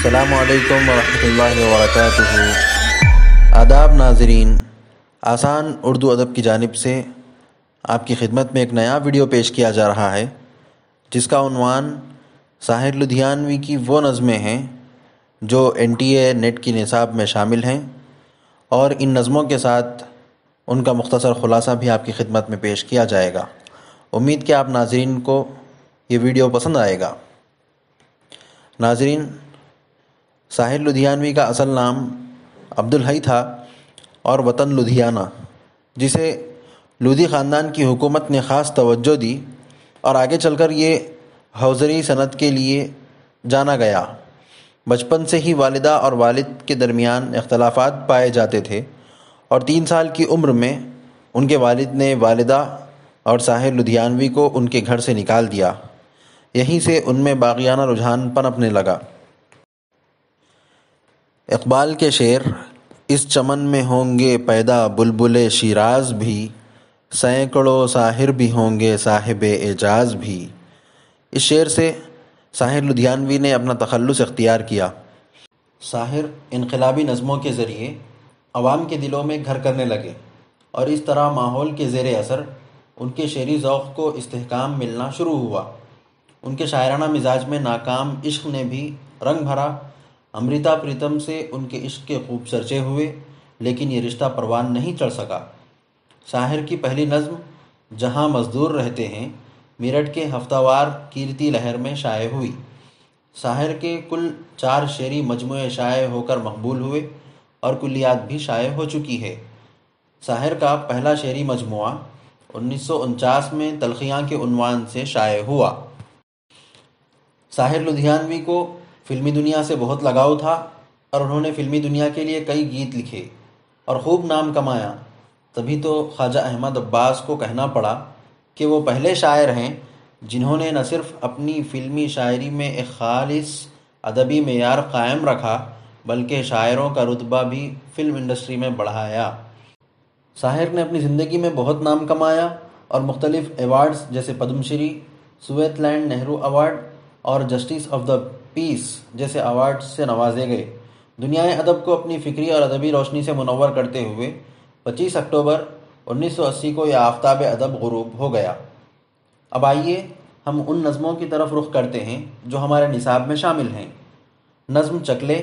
السلام علیکم ورحمۃ اللہ وبرکاتہ۔ آداب ناظرین، آسان اردو ادب کی جانب سے آپ کی خدمت میں ایک نیا ویڈیو پیش کیا جا رہا ہے جس کا عنوان ساحر لدھیانوی کی وہ نظمیں ہیں جو NTA نیٹ کی نصاب میں شامل ہیں، اور ان نظموں کے ساتھ ان کا مختصر خلاصہ بھی آپ کی خدمت میں پیش کیا جائے گا۔ امید کہ آپ ناظرین کو یہ ویڈیو پسند آئے گا۔ ناظرین، ساحر لدھیانوی کا اصل نام عبدالحی تھا اور وطن لدھیانہ، جسے لودھی خاندان کی حکومت نے خاص توجہ دی اور آگے چل کر یہ حوزری صنعت کے لیے جانا گیا۔ بچپن سے ہی والدہ اور والد کے درمیان اختلافات پائے جاتے تھے اور 3 سال کی عمر میں ان کے والد نے والدہ اور ساحر لدھیانوی کو ان کے گھر سے نکال دیا۔ یہیں سے ان میں باغیانہ رجحان پنپنے لگا۔ اقبال کے شعر، اس چمن میں ہوں گے پیدا بلبل شیراز بھی، سینکڑوں ساحر بھی ہوں گے صاحب اعجاز بھی۔ اس شعر سے ساحر لدھیانوی نے اپنا تخلص اختیار کیا۔ ساحر انقلابی نظموں کے ذریعے عوام کے دلوں میں گھر کرنے لگے اور اس طرح ماحول کے زیر اثر ان کے شعری ذوق کو استحکام ملنا شروع ہوا۔ ان کے شاعرانہ مزاج میں ناکام عشق نے بھی رنگ بھرا۔ امرتا پریتم سے ان کے عشق کے خوب چرچے ہوئے، لیکن یہ رشتہ پروان نہیں چڑھ سکا۔ ساحر کی پہلی نظم جہاں مزدور رہتے ہیں میرٹھ کے ہفتہ وار کیرتی لہر میں شائع ہوئی۔ ساحر کے کل 4 شعری مجموعے شائع ہو کر مقبول ہوئے اور کلیات بھی شائع ہو چکی ہے۔ ساحر کا پہلا شعری مجموعہ 1949 میں تلخیاں کے عنوان سے شائع ہوا۔ ساحر لدھیانوی کو فلمی دنیا سے بہت لگاؤ تھا اور انہوں نے فلمی دنیا کے لیے کئی گیت لکھے اور خوب نام کمایا۔ تبھی تو خواجہ احمد عباس کو کہنا پڑا کہ وہ پہلے شاعر ہیں جنہوں نے نہ صرف اپنی فلمی شاعری میں ایک خالص ادبی معیار قائم رکھا بلکہ شاعروں کا رتبہ بھی فلم انڈسٹری میں بڑھایا۔ ساحر نے اپنی زندگی میں بہت نام کمایا اور مختلف ایوارڈز جیسے Padma Shri, Soviet land Nehru award اور جسٹس آف دا پیس جیسے ایوارڈز سے نوازے گئے۔ دنیائے ادب کو اپنی فکری اور ادبی روشنی سے منور کرتے ہوئے 25 اکتوبر 1980 کو یہ آفتاب ادب غروب ہو گیا۔ اب آئیے ہم ان نظموں کی طرف رخ کرتے ہیں جو ہمارے نصاب میں شامل ہیں۔ نظم چکلے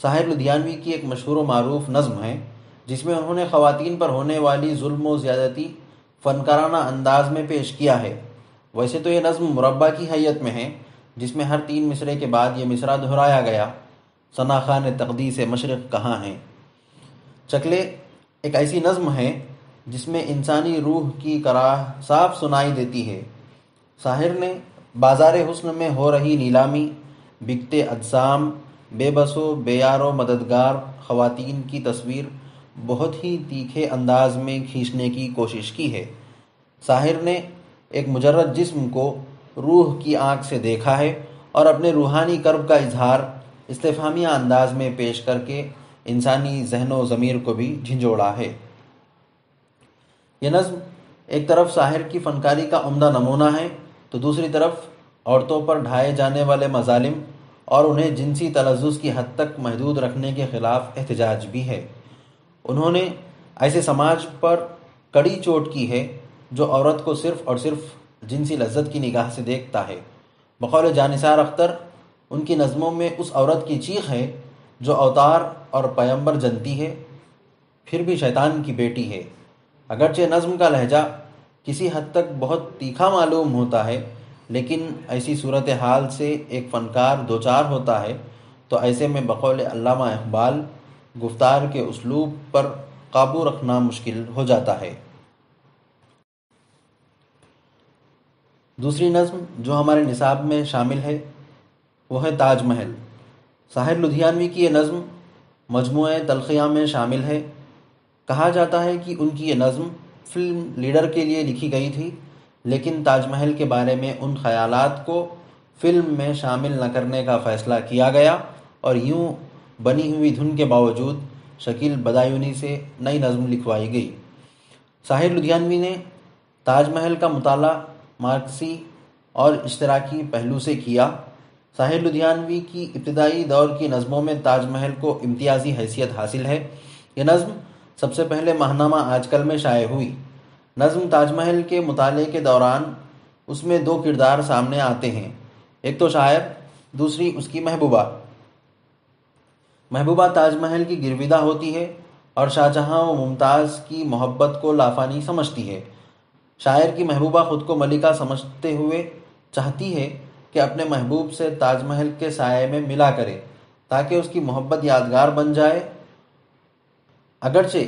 ساحر لدھیانوی کی ایک مشہور و معروف نظم ہے جس میں انہوں نے خواتین پر ہونے والی ظلم و زیادتی فنکارانہ انداز میں پیش کیا ہے۔ ویسے تو یہ نظم مربع کی حیت میں ہے جس میں ہر 3 مصرعے کے بعد یہ مصرع دہرایا گیا، ثنا خان تقدیس مشرق کہاں ہیں۔ چکلے ایک ایسی نظم ہے جس میں انسانی روح کی کراہ صاف سنائی دیتی ہے۔ ساحر نے بازار حسن میں ہو رہی نیلامی، بکتے اجسام، بے بس و بے یار و مددگار خواتین کی تصویر بہت ہی تیکھے انداز میں کھینچنے کی کوشش کی ہے۔ ساحر نے ایک مجرد جسم کو روح کی آنکھ سے دیکھا ہے اور اپنے روحانی کرب کا اظہار استفہامیہ انداز میں پیش کر کے انسانی ذہن و ضمیر کو بھی جھنجھوڑا ہے۔ یہ نظم ایک طرف ساحر کی فنکاری کا عمدہ نمونہ ہے تو دوسری طرف عورتوں پر ڈھائے جانے والے مظالم اور انہیں جنسی تلذذ کی حد تک محدود رکھنے کے خلاف احتجاج بھی ہے۔ انہوں نے ایسے سماج پر کڑی چوٹ کی ہے جو عورت کو صرف اور صرف جنسی لذت کی نگاہ سے دیکھتا ہے۔ بقول جانثار اختر، ان کی نظموں میں اس عورت کی چیخ ہے جو اوتار اور پیمبر جنتی ہے پھر بھی شیطان کی بیٹی ہے۔ اگرچہ نظم کا لہجہ کسی حد تک بہت تیکھا معلوم ہوتا ہے، لیکن ایسی صورتحال سے ایک فنکار دوچار ہوتا ہے تو ایسے میں بقول علامہ اقبال گفتار کے اسلوب پر قابو رکھنا مشکل ہو جاتا ہے۔ دوسری نظم جو ہمارے نصاب میں شامل ہے وہ ہے تاج محل۔ ساحر لدھیانوی کی یہ نظم مجموعہ تلخیاں میں شامل ہے۔ کہا جاتا ہے کہ ان کی یہ نظم فلم لیڈر کے لیے لکھی گئی تھی، لیکن تاج محل کے بارے میں ان خیالات کو فلم میں شامل نہ کرنے کا فیصلہ کیا گیا اور یوں بنی ہوئی دھن کے باوجود شکیل بدایونی سے نئی نظم لکھوائی گئی۔ ساحر لدھیانوی نے تاج محل کا مطالعہ مارکسی اور اشتراکی پہلو سے کیا۔ ساحر لدھیانوی کی ابتدائی دور کی نظموں میں تاج محل کو امتیازی حیثیت حاصل ہے۔ یہ نظم سب سے پہلے ماہنامہ آج کل میں شائع ہوئی۔ نظم تاج محل کے مطالعے کے دوران اس میں دو کردار سامنے آتے ہیں، ایک تو شاعر، دوسری اس کی محبوبہ۔ محبوبہ تاج محل کی گرویدہ ہوتی ہے اور شاہجہاں و ممتاز کی محبت کو لافانی سمجھتی ہے۔ شاعر کی محبوبہ خود کو ملکہ سمجھتے ہوئے چاہتی ہے کہ اپنے محبوب سے تاج محل کے سائے میں ملا کرے تاکہ اس کی محبت یادگار بن جائے۔ اگرچہ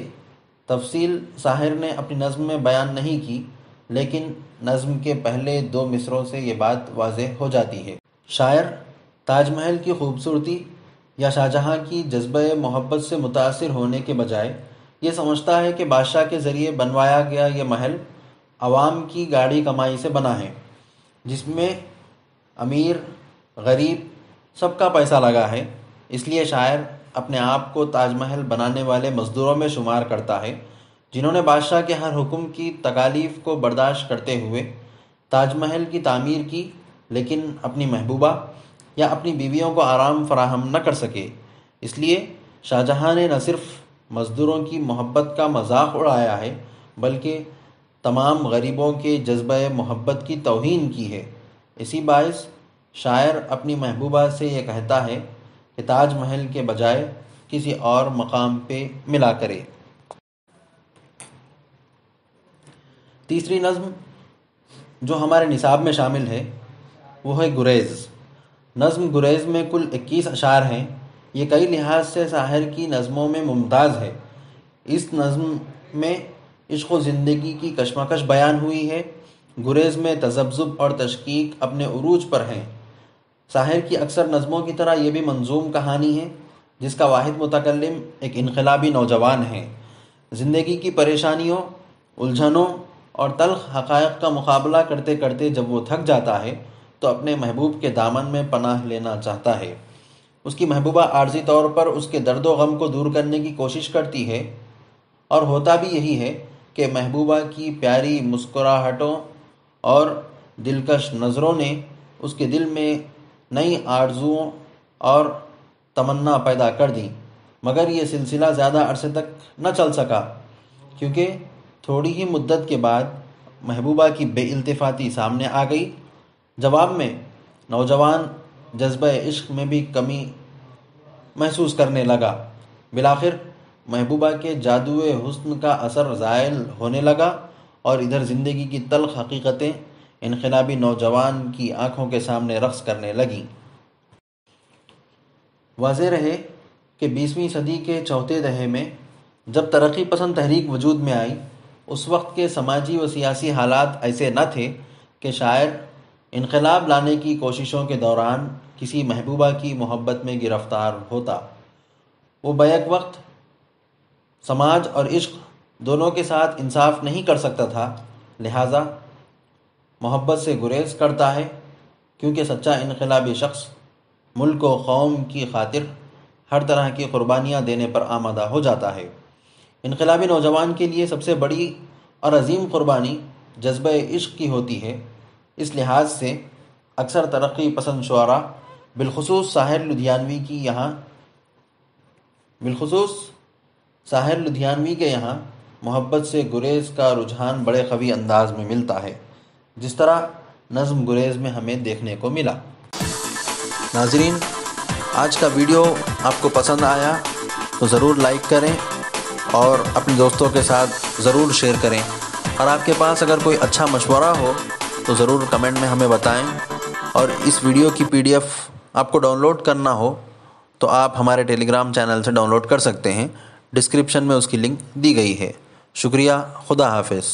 تفصیل ساحر نے اپنی نظم میں بیان نہیں کی، لیکن نظم کے پہلے دو مصروں سے یہ بات واضح ہو جاتی ہے۔ شاعر تاج محل کی خوبصورتی یا شاہجہاں کی جذبہ محبت سے متاثر ہونے کے بجائے یہ سمجھتا ہے کہ بادشاہ کے ذریعے بنوایا گیا یہ محل عوام کی گاڑی کمائی سے بنا ہے، جس میں امیر غریب سب کا پیسہ لگا ہے۔ اس لیے شاعر اپنے آپ کو تاج محل بنانے والے مزدوروں میں شمار کرتا ہے، جنہوں نے بادشاہ کے ہر حکم کی تکالیف کو برداشت کرتے ہوئے تاج محل کی تعمیر کی، لیکن اپنی محبوبہ یا اپنی بیویوں کو آرام فراہم نہ کر سکے۔ اس لیے شاہجہاں نے نہ صرف مزدوروں کی محبت کا مذاق اڑایا ہے، بلکہ تمام غریبوں کے جذبہ محبت کی توہین کی ہے۔ اسی باعث شاعر اپنی محبوبہ سے یہ کہتا ہے کہ تاج محل کے بجائے کسی اور مقام پہ ملا کرے۔ تیسری نظم جو ہمارے نصاب میں شامل ہے وہ ہے گریز۔ نظم گریز میں کل 21 اشعار ہیں۔ یہ کئی لحاظ سے ساحر کی نظموں میں ممتاز ہے۔ اس نظم میں عشق و زندگی کی کشمکش بیان ہوئی ہے۔ گریز میں تذبذب اور تشکیک اپنے عروج پر ہیں۔ ساحر کی اکثر نظموں کی طرح یہ بھی منظوم کہانی ہے جس کا واحد متکلم ایک انقلابی نوجوان ہے۔ زندگی کی پریشانیوں، الجھنوں اور تلخ حقائق کا مقابلہ کرتے کرتے جب وہ تھک جاتا ہے تو اپنے محبوب کے دامن میں پناہ لینا چاہتا ہے۔ اس کی محبوبہ عارضی طور پر اس کے درد و غم کو دور کرنے کی کوشش کرتی ہے، اور ہوتا بھی یہی ہے کہ محبوبہ کی پیاری مسکراہٹوں اور دلکش نظروں نے اس کے دل میں نئی آرزوؤں اور تمنا پیدا کر دیں، مگر یہ سلسلہ زیادہ عرصے تک نہ چل سکا، کیونکہ تھوڑی ہی مدت کے بعد محبوبہ کی بے التفاتی سامنے آ گئی۔ جواب میں نوجوان جذبہ عشق میں بھی کمی محسوس کرنے لگا۔ بالآخر محبوبہ کے جادوئے حسن کا اثر زائل ہونے لگا، اور ادھر زندگی کی تلخ حقیقتیں انقلابی نوجوان کی آنکھوں کے سامنے رقص کرنے لگیں۔ واضح رہے کہ 20ویں صدی کے چوتھے دہے میں جب ترقی پسند تحریک وجود میں آئی، اس وقت کے سماجی و سیاسی حالات ایسے نہ تھے کہ شاعر انقلاب لانے کی کوششوں کے دوران کسی محبوبہ کی محبت میں گرفتار ہوتا۔ وہ بیک وقت سماج اور عشق دونوں کے ساتھ انصاف نہیں کر سکتا تھا، لہٰذا محبت سے گریز کرتا ہے، کیونکہ سچا انقلابی شخص ملک و قوم کی خاطر ہر طرح کی قربانیاں دینے پر آمادہ ہو جاتا ہے۔ انقلابی نوجوان کے لیے سب سے بڑی اور عظیم قربانی جذبہ عشق کی ہوتی ہے۔ اس لحاظ سے اکثر ترقی پسند شعراء، بالخصوص ساحر لدھیانوی کے یہاں محبت سے گریز کا رجحان بڑے قوی انداز میں ملتا ہے، جس طرح نظم گریز میں ہمیں دیکھنے کو ملا۔ ناظرین، آج کا ویڈیو آپ کو پسند آیا تو ضرور لائک کریں اور اپنے دوستوں کے ساتھ ضرور شیئر کریں، اور آپ کے پاس اگر کوئی اچھا مشورہ ہو تو ضرور کمنٹ میں ہمیں بتائیں، اور اس ویڈیو کی PDF آپ کو ڈاؤن لوڈ کرنا ہو تو آپ ہمارے ٹیلی گرام چینل سے ڈاؤن لوڈ کر سکتے ہیں۔ ڈسکرپشن میں اس کی لنک دی گئی ہے۔ شکریہ، خدا حافظ۔